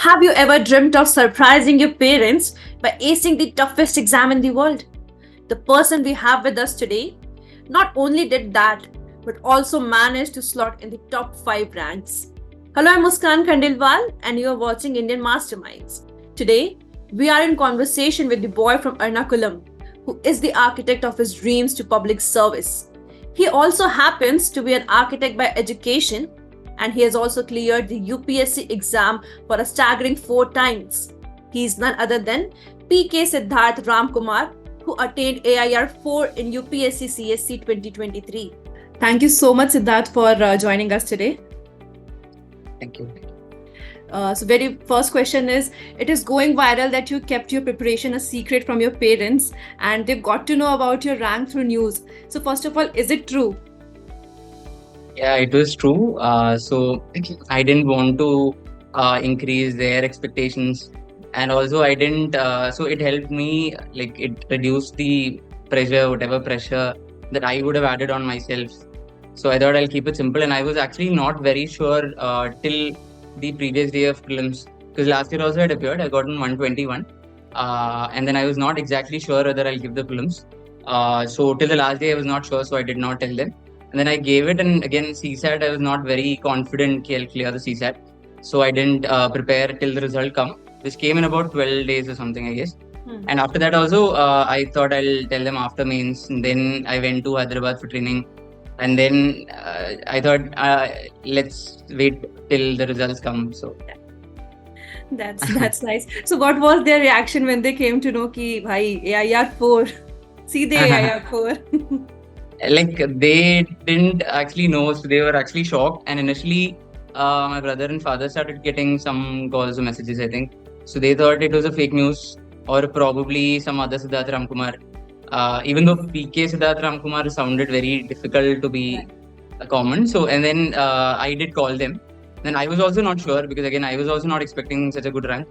Have you ever dreamt of surprising your parents by acing the toughest exam in the world? The person we have with us today not only did that, but also managed to slot in the top 5 ranks. Hello, I'm Muskan Khandilwal, and you are watching Indian Masterminds. Today, we are in conversation with the boy from Ernakulam, who is the architect of his dreams to public service. He also happens to be an architect by education, and he has also cleared the UPSC exam for a staggering 4 times. He is none other than K Sidharth Ramkumar, who attained AIR-4 in UPSC CSE 2023. Thank you so much, Sidharth, for joining us today. Thank you. So very first question is, it is going viral that you kept your preparation a secret from your parents and they've got to know about your rank through news. So first of all, is it true? Yeah, it was true. So I didn't want to increase their expectations, and also I didn't. So it helped me, like it reduced the pressure, whatever pressure that I would have added on myself. So I thought I'll keep it simple, and I was actually not very sure till the previous day of prelims, because last year also I had appeared. I got in 121, and then I was not exactly sure whether I'll give the prelims. So till the last day I was not sure, so I did not tell them. And then I gave it, and again CSAT, I was not very confident I'll clear the CSAT, so I didn't prepare till the result come, which came in about 12 days or something, I guess. And after that also, I thought I'll tell them after mains. And then I went to Hyderabad for training, and then I thought let's wait till the results come. So that's nice. So what was their reaction when they came to know ki bhai AIR-4, see the AIR-4? Like they didn't actually know, so they were actually shocked. And initially, my brother and father started getting some calls or messages, I think. So they thought it was a fake news or probably some other Sidharth Ramkumar. Even though K Sidharth Ramkumar sounded very difficult to be common. So, and then I did call them. Then I was also not sure, because again, I was also not expecting such a good rank.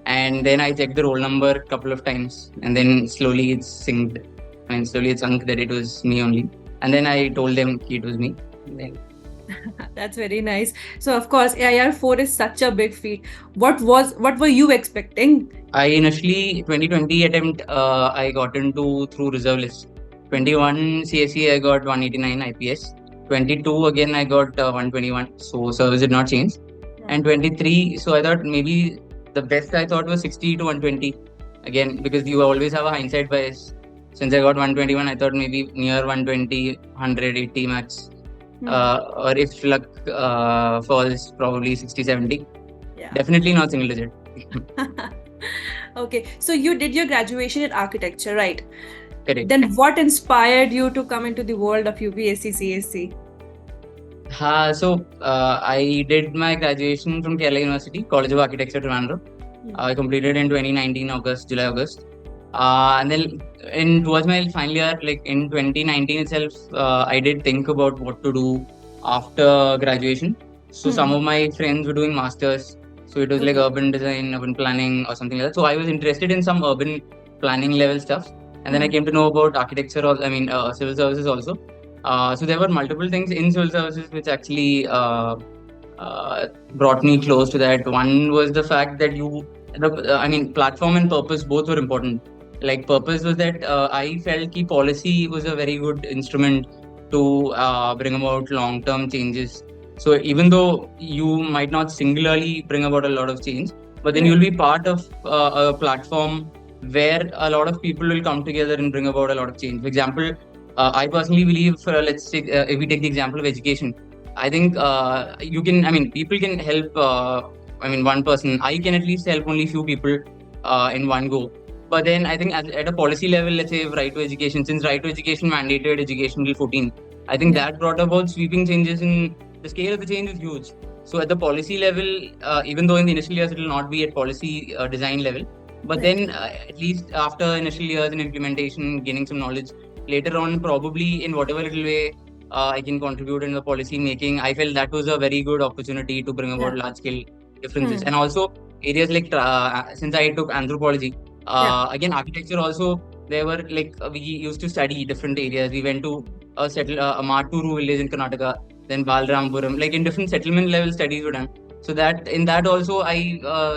And then I checked the roll number a couple of times, and then slowly it's synced. And slowly it sunk that it was me only. And then I told them it was me. That's very nice. So of course, AIR-4 is such a big feat. What were you expecting? I initially, 2020 attempt, I got into through reserve list. 21 CSE, I got 189 IPS. 22 again, I got 121. So service did not change. And 23, so I thought maybe the best I thought was 60 to 120. Again, because you always have a hindsight bias. Since I got 121, I thought maybe near 120, 180 max. Or if luck falls, probably 60, 70. Yeah. Definitely not single digit. Okay, so you did your graduation in architecture, right? Correct. Then what inspired you to come into the world of UPSC CSE? So I did my graduation from Kerala University, College of Architecture, Trivandrum. I completed in 2019, July, August. And then towards my final year, like in 2019 itself, I did think about what to do after graduation. So some of my friends were doing masters. So it was like urban design, urban planning or something like that. So I was interested in some urban planning level stuff. And then I came to know about architecture, civil services also. So there were multiple things in civil services which actually brought me close to that. One was the fact that platform and purpose both were important. Like purpose was that I felt that policy was a very good instrument to bring about long-term changes. So even though you might not singularly bring about a lot of change, but then you'll be part of a platform where a lot of people will come together and bring about a lot of change. For example, I personally believe, let's say, if we take the example of education, I think people can help, one person. I can at least help only few people in one go. But then I think at a policy level, let's say right to education, since right to education mandated education till 14, I think that brought about sweeping changes in the scale of the change is huge. So at the policy level, even though in the initial years it will not be at policy design level, but then at least after initial years in implementation, gaining some knowledge, later on probably in whatever little way I can contribute in the policy making, I felt that was a very good opportunity to bring about large scale differences. And also areas like, since I took anthropology, again architecture also, there were we used to study different areas. We went to a Maturu village in Karnataka, then Balrampuram, in different settlement level studies were done. So that in that also I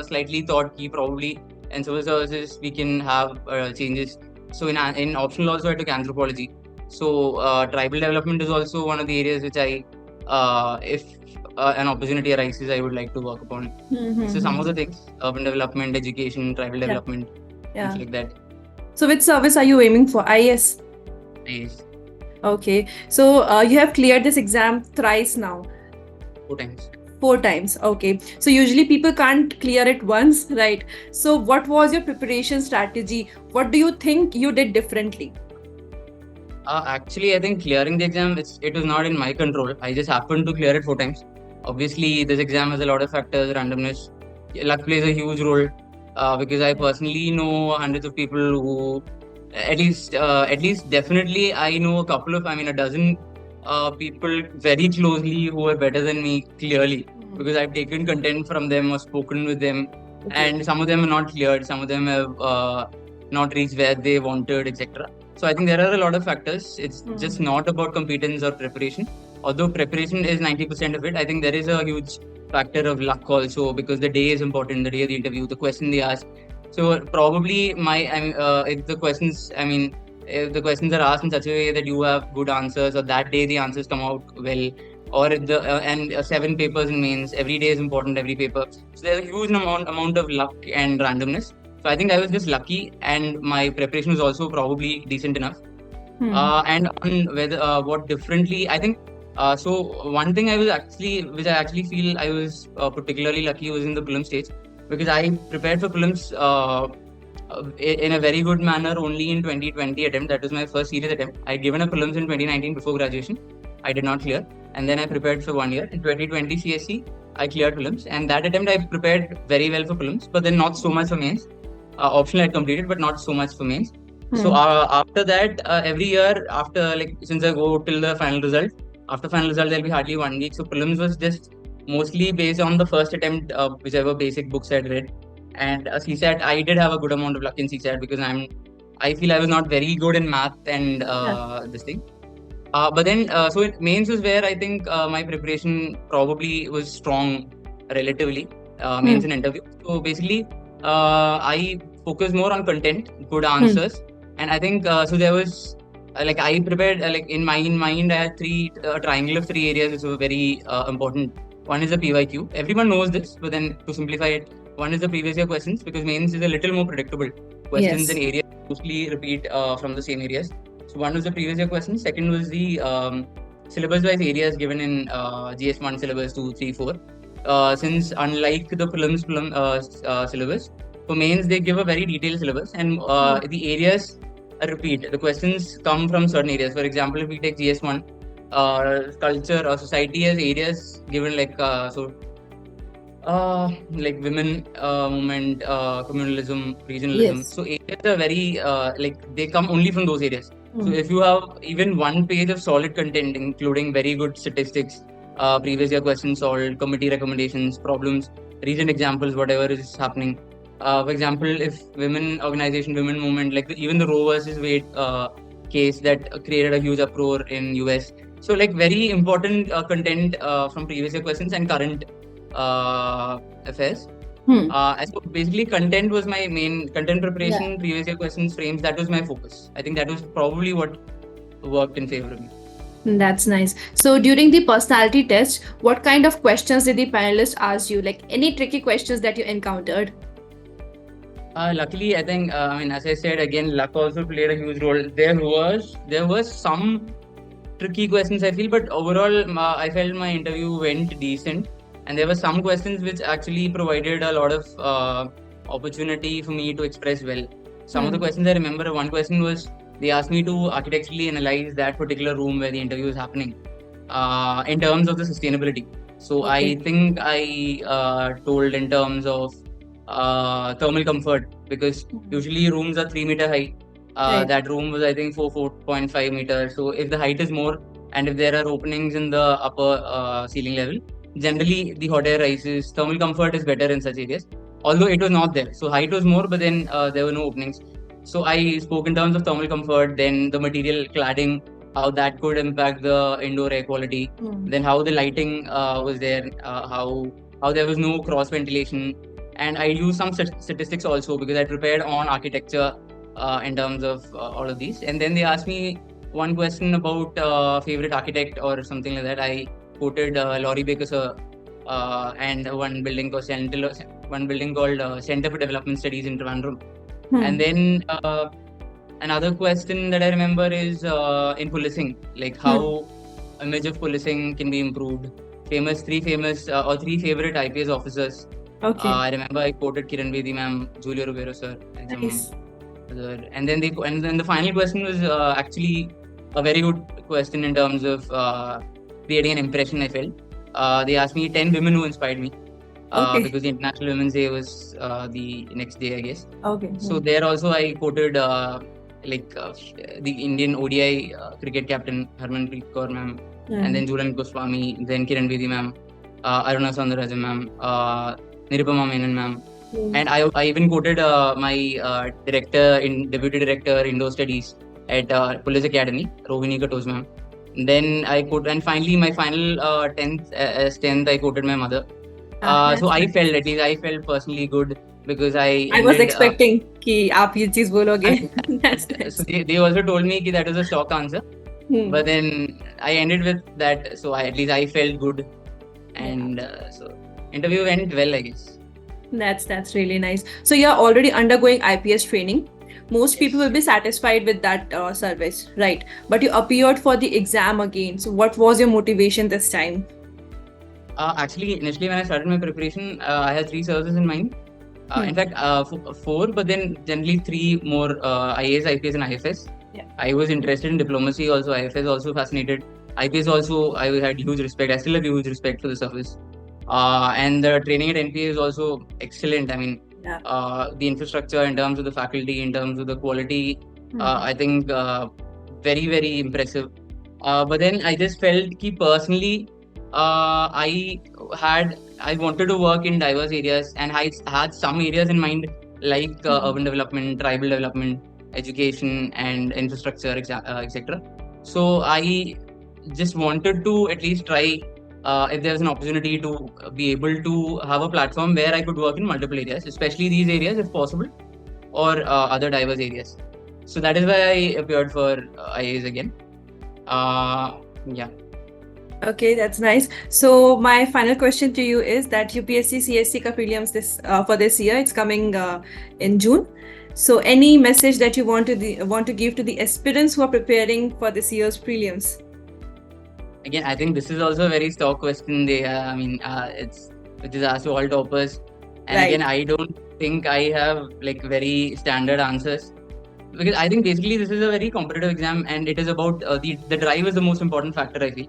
slightly thought he probably in civil services we can have changes. So in optional also I took anthropology. So tribal development is also one of the areas which I, if an opportunity arises, I would like to work upon. So some of the things: urban development, education, tribal development, things like that. So which service are you aiming for? IAS? Nice. Okay. So you have cleared this exam thrice now. 4 times. 4 times. Okay. So usually people can't clear it once, right? So what was your preparation strategy? What do you think you did differently? Actually, I think clearing the exam, it was not in my control. I just happened to clear it 4 times. Obviously, this exam has a lot of factors, randomness. Luck plays a huge role because I personally know hundreds of people who, at least definitely, I know a dozen people very closely who are better than me clearly, because I've taken content from them or spoken with them, and some of them are not cleared, some of them have not reached where they wanted, etc. So I think there are a lot of factors. It's just not about competence or preparation. Although preparation is 90% of it, I think there is a huge factor of luck also, because the day is important, the day of the interview, the question they ask. So probably if the questions, if the questions are asked in such a way that you have good answers, or that day the answers come out well, or and 7 papers in mains, every day is important, every paper. So there's a huge amount of luck and randomness. So I think I was just lucky, and my preparation was also probably decent enough. And on whether what differently, I think. So one thing which I actually feel I was particularly lucky, was in the prelim stage, because I prepared for prelims in a very good manner only in 2020 attempt. That was my first serious attempt. I'd given a prelims in 2019 before graduation. I did not clear, and then I prepared for 1 year. In 2020 CSE, I cleared prelims, and that attempt I prepared very well for prelims, but then not so much for mains. Optional I completed, but not so much for mains. So after that, every year after, since I go till the final result, after final result there'll be hardly 1 week. So prelims was just mostly based on the first attempt, whichever basic books I'd read. And CSAT, I did have a good amount of luck in CSAT, because I feel I was not very good in math and this thing. But then, so mains was where I think my preparation probably was strong relatively. Mains and interview. So basically, I focused more on content, good answers, and I think so. There was I prepared in my mind I had a triangle of 3 areas which were very important. One is the PYQ. Everyone knows this, but then to simplify it, one is the previous year questions, because mains is a little more predictable. Questions and areas mostly repeat from the same areas. So one was the previous year questions. Second was the syllabus-wise areas given in GS1 syllabus 2, 3, 4. Since unlike the prelims syllabus, for mains they give a very detailed syllabus, and the areas repeat. The questions come from certain areas. For example, if we take GS1, culture or society as areas given women movement, communalism, regionalism. So areas are very they come only from those areas. So if you have even 1 page of solid content, including very good statistics, previous year questions solved, committee recommendations, problems, recent examples, whatever is happening. For example, if women organization, women movement, even the Roe versus Wade case that created a huge uproar in US. So very important content from previous year questions and current affairs. So basically, content was my main content preparation. Previous year questions, frames, that was my focus. I think that was probably what worked in favor of me. That's nice. So during the personality test, what kind of questions did the panelists ask you? Any tricky questions that you encountered? Luckily, I think as I said again, luck also played a huge role. There was some tricky questions, I feel, but overall I felt my interview went decent. And there were some questions which actually provided a lot of opportunity for me to express well. Some of the questions I remember, one question was, they asked me to architecturally analyze that particular room where the interview is happening in terms of the sustainability. So I think I told in terms of thermal comfort, because usually rooms are 3 meter high. That room was, I think, 4.5 meters. So if the height is more, and if there are openings in the upper ceiling level, generally the hot air rises. Thermal comfort is better in such areas, although it was not there. So height was more, but then there were no openings. So I spoke in terms of thermal comfort, then the material cladding, how that could impact the indoor air quality, then how the lighting was there, how how there was no cross ventilation, and I used some statistics also because I prepared on architecture in terms of all of these. And then they asked me one question about favorite architect or something like that. I quoted Laurie Baker sir and one building called Center for Development Studies in Trivandrum. And then another question that I remember is in policing, like how image of policing can be improved. Three favorite IPS officers. Okay. I remember I quoted Kiran Bedi ma'am, Julio Rivero sir, and Nice. and then the final question was actually a very good question in terms of creating an impression. I felt they asked me 10 women who inspired me. Okay. Because the International Women's Day was the next day, I guess. Okay. So there also I quoted the Indian ODI cricket captain Harmanpreet Kaur ma'am, and then Jhulan Goswami, then Kiran Bedi ma'am, Aruna Soundararajan ma'am, Nirupama Menon ma'am. And I even quoted my deputy director Indo Studies at Police Academy, Rohini Katos ma'am. Then and finally my final 10th I quoted my mother. So I felt personally good because I was expecting कि आप ये चीज बोलोगे. So they also told me that was a stock answer. But then I ended with that, so at least I felt good, and so interview went well, I guess. That's really nice. So you're already undergoing IPS training. Most people will be satisfied with that service, right? But you appeared for the exam again. So what was your motivation this time? Actually, initially when I started my preparation, I had 3 services in mind. In fact, 4, but then generally 3 more IAS, IPS, and IFS. Yeah. I was interested in diplomacy also. IFS also fascinated. IPS also, I had huge respect. I still have huge respect for the service. And the training at NPA is also excellent. I mean, the infrastructure in terms of the faculty, in terms of the quality, I think very, very impressive. But then I just felt that personally, I wanted to work in diverse areas, and I had some areas in mind like urban development, tribal development, education, and infrastructure, etc. So I just wanted to at least try if there's an opportunity to be able to have a platform where I could work in multiple areas, especially these areas if possible, or other diverse areas. So that is why I appeared for IAS again. Yeah. Okay, that's nice. So my final question to you is that UPSC CSE ka prelims for this year, it's coming in June. So any message that you want to give to the aspirants who are preparing for this year's prelims? Again, I think this is also a very stock question. Which is asked to all toppers. And again, I don't think I have like very standard answers, because I think basically this is a very competitive exam, and it is about the drive is the most important factor, I feel.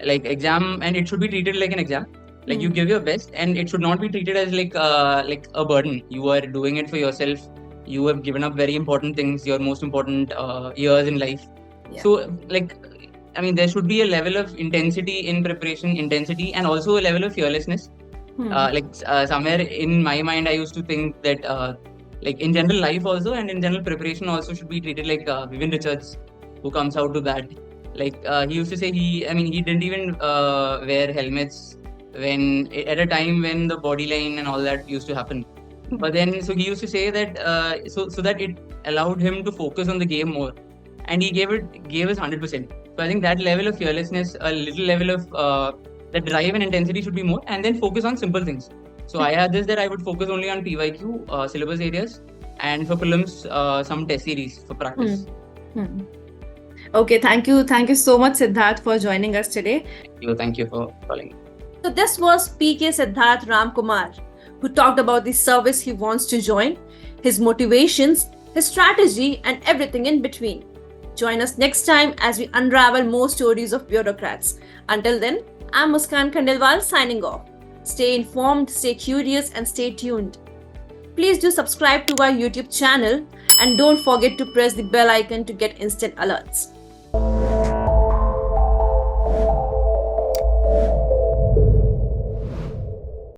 Like exam, and it should be treated like an exam. Like you give your best, and it should not be treated as like a burden. You are doing it for yourself. You have given up very important things, your most important years in life. Yeah. So there should be a level of intensity in preparation, and also a level of fearlessness. Somewhere in my mind, I used to think that in general life also, and in general preparation also, should be treated like Vivian Richards, who comes out to that. He used to say he didn't even wear helmets at a time when the body line and all that used to happen. But then, so he used to say that so that it allowed him to focus on the game more, and he gave us 100%. So I think that level of fearlessness, a little level of that drive and intensity should be more, and then focus on simple things. So I had this that I would focus only on PYQ syllabus areas, and for prelims some test series for practice. Okay, thank you so much, Sidharth, for joining us today. Thank you for calling. So this was K Sidharth Ramkumar, who talked about the service he wants to join, his motivations, his strategy, and everything in between. Join us next time as we unravel more stories of bureaucrats. Until then, I'm Muskan Khandelwal signing off. Stay informed, stay curious, and stay tuned. Please do subscribe to our YouTube channel, and don't forget to press the bell icon to get instant alerts.